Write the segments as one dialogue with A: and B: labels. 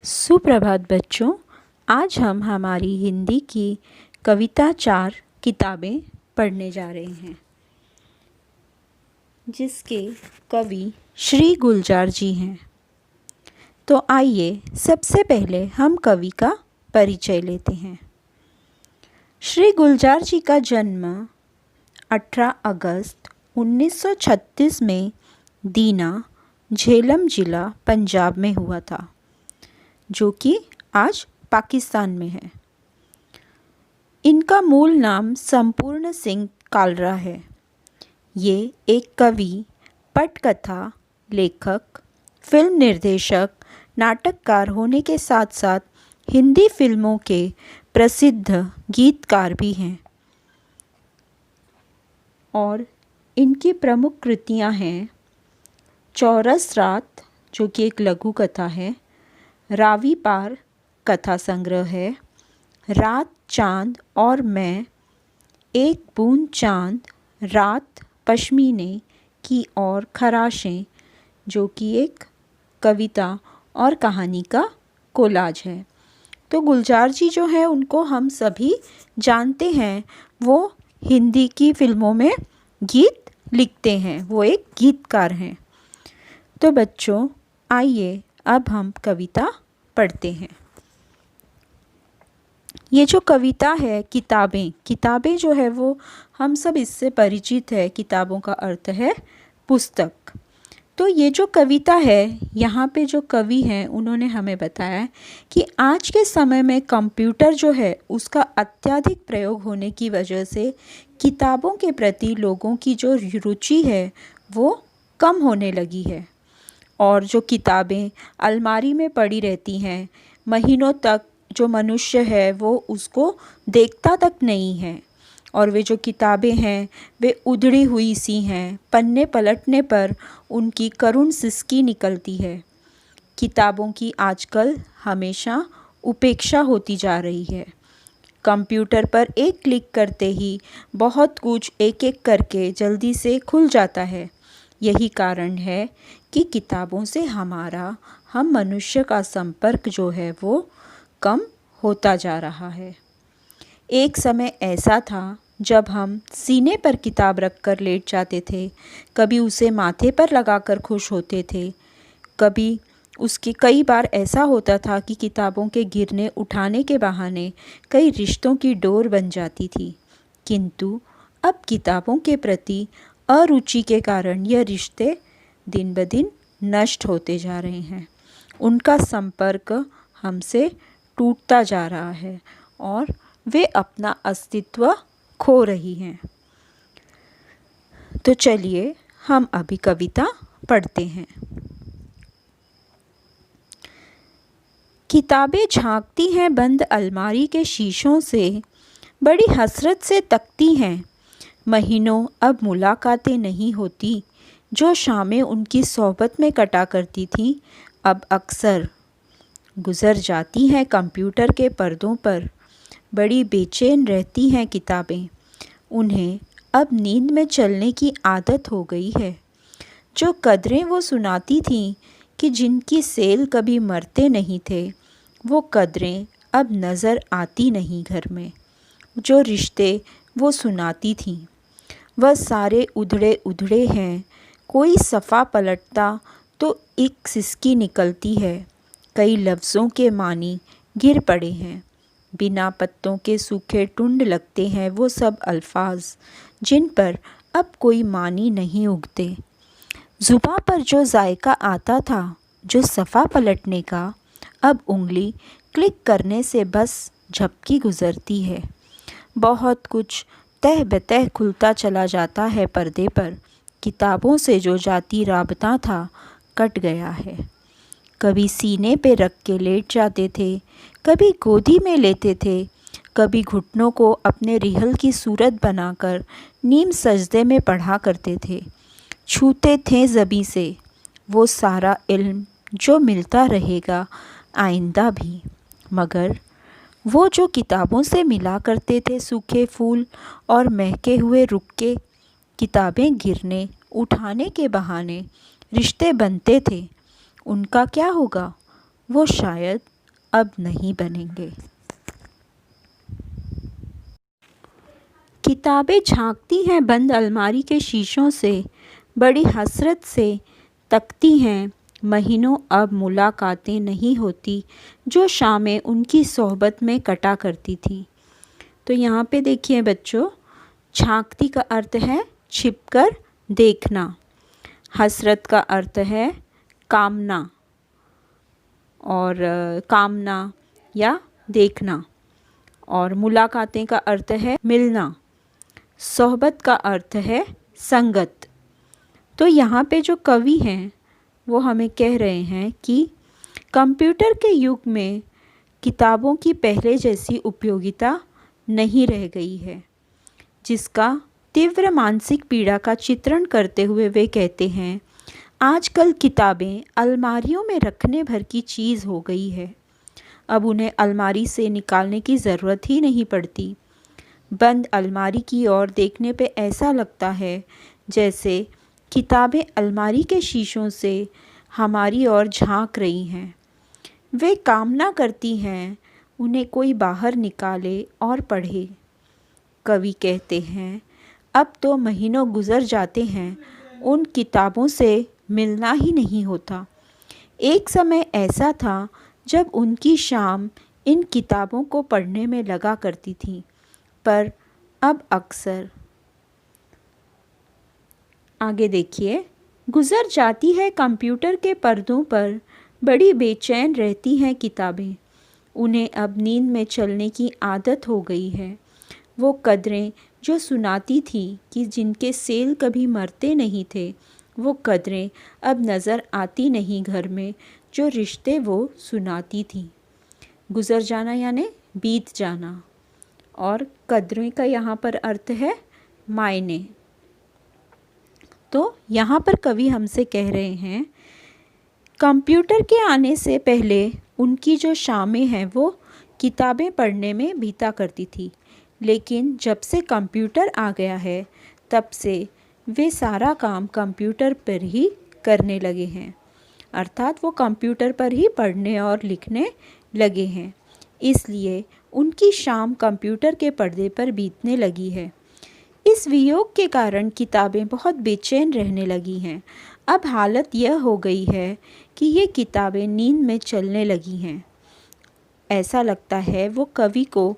A: सुप्रभात बच्चों। आज हम हमारी हिंदी की कविता 4 किताबें पढ़ने जा रहे हैं, जिसके कवि श्री गुलजार जी हैं। तो आइए सबसे पहले हम कवि का परिचय लेते हैं। श्री गुलजार जी का जन्म 18 अगस्त 1936 में दीना, झेलम जिला, पंजाब में हुआ था, जो कि आज पाकिस्तान में है। इनका मूल नाम संपूर्ण सिंह कालरा है। ये एक कवि, पटकथा लेखक, फिल्म निर्देशक, नाटककार होने के साथ साथ हिंदी फिल्मों के प्रसिद्ध गीतकार भी हैं। और इनकी प्रमुख कृतियां हैं चौरस रात, जो कि एक लघु कथा है, रावी पार कथा संग्रह है, रात, चांद और मैं, एक बूंद चांद, रात, पश्मीने की और खराशें, जो कि एक कविता और कहानी का कोलाज है। तो गुलजार जी जो है उनको हम सभी जानते हैं, वो हिंदी की फिल्मों में गीत लिखते हैं, वो एक गीतकार हैं। तो बच्चों आइए अब हम कविता पढ़ते हैं। ये जो कविता है, किताबें जो है वो हम सब इससे परिचित है। किताबों का अर्थ है पुस्तक। तो ये जो कविता है, यहाँ पे जो कवि हैं उन्होंने हमें बताया कि आज के समय में कंप्यूटर जो है उसका अत्यधिक प्रयोग होने की वजह से किताबों के प्रति लोगों की जो रुचि है वो कम होने लगी है। और जो किताबें अलमारी में पड़ी रहती हैं, महीनों तक जो मनुष्य है वो उसको देखता तक नहीं है। और वे जो किताबें हैं वे उधड़ी हुई सी हैं, पन्ने पलटने पर उनकी करुण सिसकी निकलती है। किताबों की आजकल हमेशा उपेक्षा होती जा रही है। कंप्यूटर पर एक क्लिक करते ही बहुत कुछ एक एक करके जल्दी से खुल जाता है। यही कारण है कि किताबों से हम मनुष्य का संपर्क जो है वो कम होता जा रहा है। एक समय ऐसा था जब हम सीने पर किताब रखकर लेट जाते थे, कभी उसे माथे पर लगाकर खुश होते थे, कई बार ऐसा होता था कि किताबों के गिरने उठाने के बहाने कई रिश्तों की डोर बन जाती थी। किंतु अब किताबों के प्रति अरुचि के कारण यह रिश्ते दिन ब दिन नष्ट होते जा रहे हैं। उनका संपर्क हमसे टूटता जा रहा है और वे अपना अस्तित्व खो रही हैं। तो चलिए हम अभी कविता पढ़ते हैं। किताबें झांकती हैं बंद अलमारी के शीशों से, बड़ी हसरत से तकती हैं। महीनों अब मुलाकातें नहीं होती, जो शामें उनकी सोहबत में कटा करती थीं अब अक्सर गुज़र जाती हैं कंप्यूटर के पर्दों पर। बड़ी बेचैन रहती हैं किताबें, उन्हें अब नींद में चलने की आदत हो गई है। जो कदरें वो सुनाती थीं कि जिनकी सेल कभी मरते नहीं थे, वो कदरें अब नज़र आती नहीं घर में। जो रिश्ते वो सुनाती थीं वह सारे उधड़े उधड़े हैं। कोई सफ़ा पलटता तो एक सिसकी निकलती है। कई लफ्ज़ों के मानी गिर पड़े हैं। बिना पत्तों के सूखे टुंड लगते हैं वो सब अल्फाज, जिन पर अब कोई मानी नहीं उगते। ज़ुबां पर जो जायका आता था, जो सफ़ा पलटने का, अब उंगली क्लिक करने से बस झपकी गुज़रती है। बहुत कुछ तह बतह खुलता चला जाता है पर्दे पर। किताबों से जो जाती राबता था कट गया है। कभी सीने पे रख के लेट जाते थे, कभी गोदी में लेते थे, कभी घुटनों को अपने रिहल की सूरत बनाकर नीम सजदे में पढ़ा करते थे। छूते थे ज़बी से वो सारा इल्म जो मिलता रहेगा आइंदा भी। मगर वो जो किताबों से मिला करते थे सूखे फूल और महके हुए रुख के, किताबें गिरने उठाने के बहाने रिश्ते बनते थे, उनका क्या होगा? वो शायद अब नहीं बनेंगे। किताबें झांकती हैं बंद अलमारी के शीशों से, बड़ी हसरत से तकती हैं। महीनों अब मुलाकातें नहीं होती जो शामें उनकी सोहबत में कटा करती थी। तो यहाँ पे देखिए बच्चों, झांकती का अर्थ है छिपकर देखना, हसरत का अर्थ है कामना और कामना या देखना, और मुलाकातें का अर्थ है मिलना, सोहबत का अर्थ है संगत। तो यहाँ पे जो कवि हैं वो हमें कह रहे हैं कि कंप्यूटर के युग में किताबों की पहले जैसी उपयोगिता नहीं रह गई है, जिसका तीव्र मानसिक पीड़ा का चित्रण करते हुए वे कहते हैं, आजकल किताबें अलमारियों में रखने भर की चीज़ हो गई है। अब उन्हें अलमारी से निकालने की ज़रूरत ही नहीं पड़ती। बंद अलमारी की ओर देखने पे ऐसा लगता है जैसे किताबें अलमारी के शीशों से हमारी ओर झांक रही हैं। वे कामना करती हैं उन्हें कोई बाहर निकाले और पढ़े। कवि कहते हैं, अब तो महीनों गुज़र जाते हैं, उन किताबों से मिलना ही नहीं होता। एक समय ऐसा था जब उनकी शाम इन किताबों को पढ़ने में लगा करती थी, पर अब अक्सर आगे देखिए, गुज़र जाती है कंप्यूटर के पर्दों पर, बड़ी बेचैन रहती हैं किताबें। उन्हें अब नींद में चलने की आदत हो गई है। वो कदरें जो सुनाती थी कि जिनके सेल कभी मरते नहीं थे, वो कदरें अब नज़र आती नहीं घर में, जो रिश्ते वो सुनाती थी। गुज़र जाना यानी बीत जाना, और कदरें का यहाँ पर अर्थ है मायने। तो यहाँ पर कवि हमसे कह रहे हैं, कंप्यूटर के आने से पहले उनकी जो शामें हैं वो किताबें पढ़ने में बीता करती थी, लेकिन जब से कंप्यूटर आ गया है तब से वे सारा काम कंप्यूटर पर ही करने लगे हैं, अर्थात वो कंप्यूटर पर ही पढ़ने और लिखने लगे हैं। इसलिए उनकी शाम कंप्यूटर के पर्दे पर बीतने लगी है। इस वियोग के कारण किताबें बहुत बेचैन रहने लगी हैं। अब हालत यह हो गई है कि ये किताबें नींद में चलने लगी हैं। ऐसा लगता है वो कवि को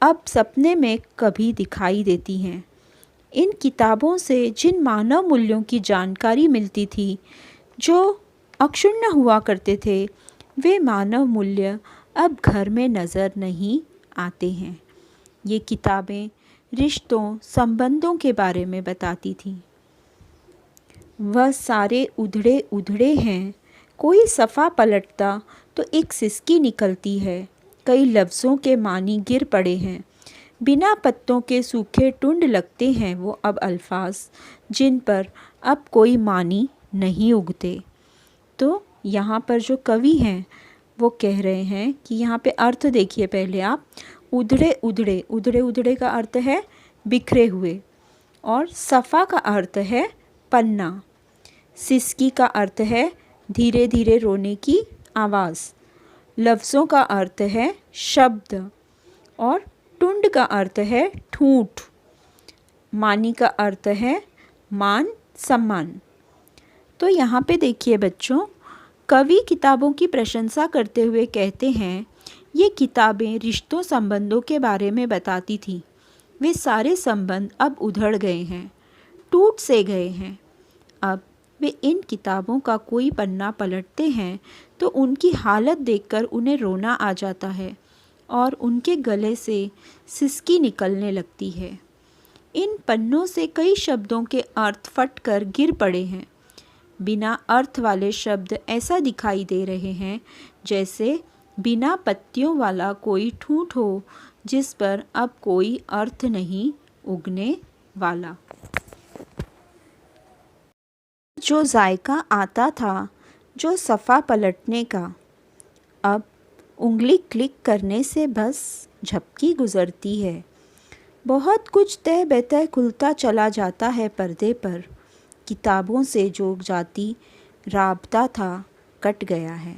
A: अब सपने में कभी दिखाई देती हैं। इन किताबों से जिन मानव मूल्यों की जानकारी मिलती थी जो अक्षुण्ण हुआ करते थे, वे मानव मूल्य अब घर में नज़र नहीं आते हैं। ये किताबें रिश्तों, संबंधों के बारे में बताती थी। वह सारे उधड़े उधड़े हैं, कोई सफ़ा पलटता तो एक सिसकी निकलती है, कई लफ्ज़ों के मानी गिर पड़े हैं, बिना पत्तों के सूखे टुंड लगते हैं वो अब अल्फाज, जिन पर अब कोई मानी नहीं उगते। तो यहाँ पर जो कवि हैं वो कह रहे हैं कि यहाँ पे अर्थ देखिए पहले आप, उधड़े उधड़े, उधड़े उधड़े का अर्थ है बिखरे हुए, और सफ़ा का अर्थ है पन्ना, सिसकी का अर्थ है धीरे धीरे रोने की आवाज़, लफ्ज़ों का अर्थ है शब्द, और टुंड का अर्थ है ठूठ, मानी का अर्थ है मान सम्मान। तो यहाँ पे देखिए बच्चों, कवि किताबों की प्रशंसा करते हुए कहते हैं, ये किताबें रिश्तों संबंधों के बारे में बताती थी। वे सारे संबंध अब उधड़ गए हैं, टूट से गए हैं। अब वे इन किताबों का कोई पन्ना पलटते हैं तो उनकी हालत देखकर उन्हें रोना आ जाता है और उनके गले से सिसकी निकलने लगती है। इन पन्नों से कई शब्दों के अर्थ फट कर गिर पड़े हैं। बिना अर्थ वाले शब्द ऐसा दिखाई दे रहे हैं जैसे बिना पत्तियों वाला कोई ठूंठ हो जिस पर अब कोई अर्थ नहीं उगने वाला। जो जायका आता था, जो सफ़ा पलटने का, अब उंगली क्लिक करने से बस झपकी गुज़रती है। बहुत कुछ तय बेतय खुलता चला जाता है पर्दे पर। किताबों से जो जाती राबता था कट गया है।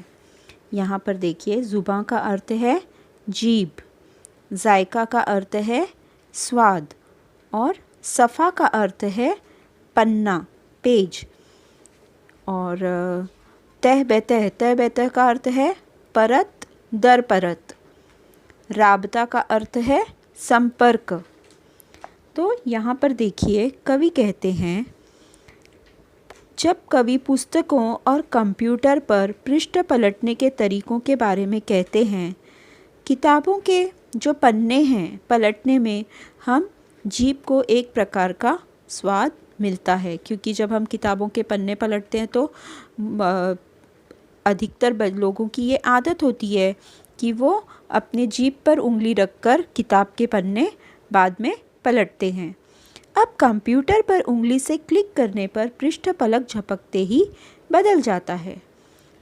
A: यहाँ पर देखिए, ज़ुबां का अर्थ है जीभ, जायका का अर्थ है स्वाद, और सफ़ा का अर्थ है पन्ना, पेज, और तह बेतह का अर्थ है परत दर परत, राबता का अर्थ है संपर्क। तो यहाँ पर देखिए, कवि कहते हैं, जब कवि पुस्तकों और कंप्यूटर पर पृष्ठ पलटने के तरीक़ों के बारे में कहते हैं, किताबों के जो पन्ने हैं पलटने में हम जीभ को एक प्रकार का स्वाद मिलता है, क्योंकि जब हम किताबों के पन्ने पलटते हैं तो अधिकतर लोगों की ये आदत होती है कि वो अपने जीभ पर उंगली रखकर किताब के पन्ने बाद में पलटते हैं। अब कंप्यूटर पर उंगली से क्लिक करने पर पृष्ठ पलक झपकते ही बदल जाता है।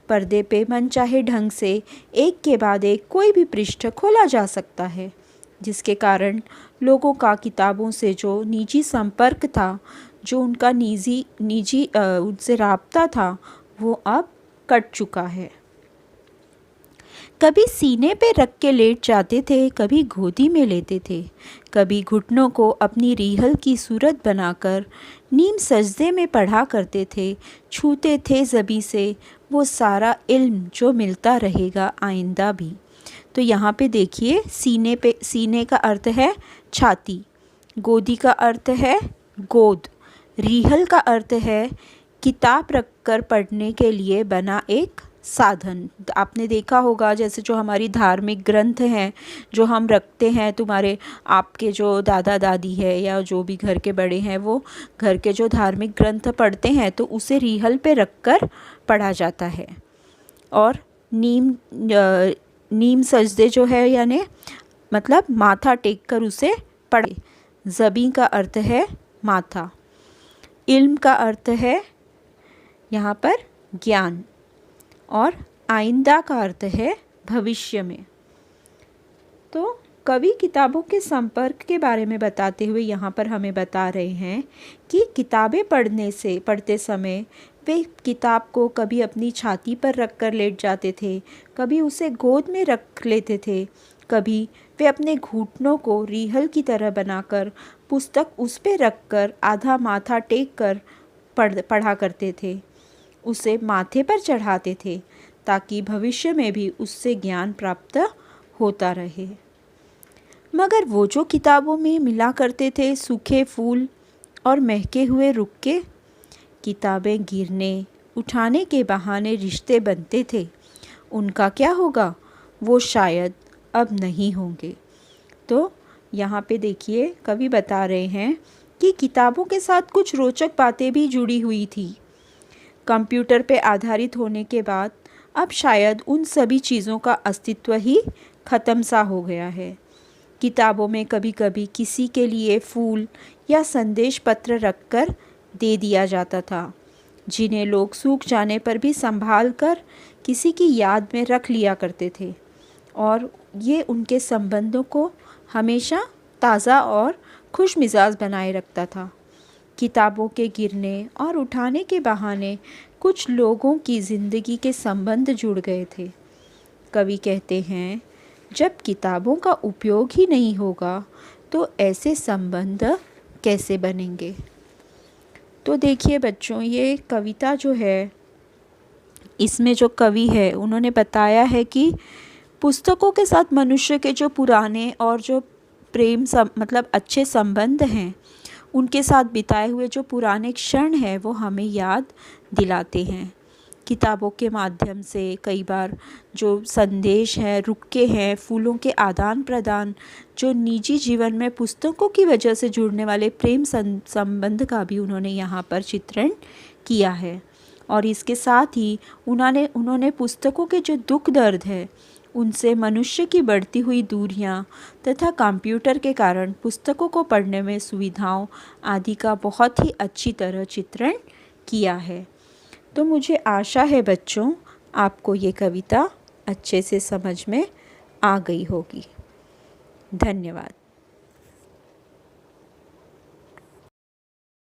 A: पर्दे पे मनचाहे ढंग से एक के बाद एक कोई भी पृष्ठ खोला जा सकता है, जिसके कारण लोगों का किताबों से जो निजी संपर्क था, जो उनका निजी उनसे राब्ता था, वो अब कट चुका है। कभी सीने पे रख के लेट जाते थे, कभी गोदी में लेते थे, कभी घुटनों को अपनी रीहल की सूरत बनाकर नीम सजदे में पढ़ा करते थे, छूते थे ज़बी से वो सारा इल्म जो मिलता रहेगा आइंदा भी। तो यहाँ पे देखिए, सीने का अर्थ है छाती, गोदी का अर्थ है गोद, रीहल का अर्थ है किताब रखकर पढ़ने के लिए बना एक साधन। आपने देखा होगा, जैसे जो हमारी धार्मिक ग्रंथ हैं जो हम रखते हैं, तुम्हारे आपके जो दादा दादी है या जो भी घर के बड़े हैं, वो घर के जो धार्मिक ग्रंथ पढ़ते हैं तो उसे रीहल पे रखकर पढ़ा जाता है। और नीम सजदे जो है, यानी मतलब माथा टेक कर उसे पढ़े। ज़बी का अर्थ है माथा, इल्म का अर्थ है यहाँ पर ज्ञान, और आइंदा का अर्थ है भविष्य में। तो कवि किताबों के संपर्क के बारे में बताते हुए यहाँ पर हमें बता रहे हैं कि किताबें पढ़ते समय वे किताब को कभी अपनी छाती पर रख कर लेट जाते थे, कभी उसे गोद में रख लेते थे, कभी वे अपने घुटनों को रीहल की तरह बनाकर पुस्तक उस पर रख कर आधा माथा टेक कर पढ़ा करते थे, उसे माथे पर चढ़ाते थे ताकि भविष्य में भी उससे ज्ञान प्राप्त होता रहे। मगर वो जो किताबों में मिला करते थे सूखे फूल और महके हुए रुक्के, किताबें गिरने उठाने के बहाने रिश्ते बनते थे, उनका क्या होगा? वो शायद अब नहीं होंगे। तो यहाँ पे देखिए, कवि बता रहे हैं कि किताबों के साथ कुछ रोचक बातें भी जुड़ी हुई थी। कंप्यूटर पे आधारित होने के बाद अब शायद उन सभी चीज़ों का अस्तित्व ही ख़त्म सा हो गया है। किताबों में कभी कभी किसी के लिए फूल या संदेश पत्र रखकर दे दिया जाता था, जिन्हें लोग सूख जाने पर भी संभाल कर किसी की याद में रख लिया करते थे, और ये उनके संबंधों को हमेशा ताज़ा और खुश मिजाज बनाए रखता था। किताबों के गिरने और उठाने के बहाने कुछ लोगों की ज़िंदगी के संबंध जुड़ गए थे। कवि कहते हैं, जब किताबों का उपयोग ही नहीं होगा तो ऐसे संबंध कैसे बनेंगे। तो देखिए बच्चों, ये कविता जो है, इसमें जो कवि है उन्होंने बताया है कि पुस्तकों के साथ मनुष्य के जो पुराने और जो मतलब अच्छे संबंध हैं, उनके साथ बिताए हुए जो पुराने क्षण हैं वो हमें याद दिलाते हैं। किताबों के माध्यम से कई बार जो संदेश हैं, रुक्के हैं, फूलों के आदान प्रदान, जो निजी जीवन में पुस्तकों की वजह से जुड़ने वाले प्रेम संबंध का भी उन्होंने यहाँ पर चित्रण किया है। और इसके साथ ही उन्होंने पुस्तकों के जो दुख दर्द है, उनसे मनुष्य की बढ़ती हुई दूरियां तथा कंप्यूटर के कारण पुस्तकों को पढ़ने में सुविधाओं आदि का बहुत ही अच्छी तरह चित्रण किया है। तो मुझे आशा है बच्चों, आपको ये कविता अच्छे से समझ में आ गई होगी। धन्यवाद।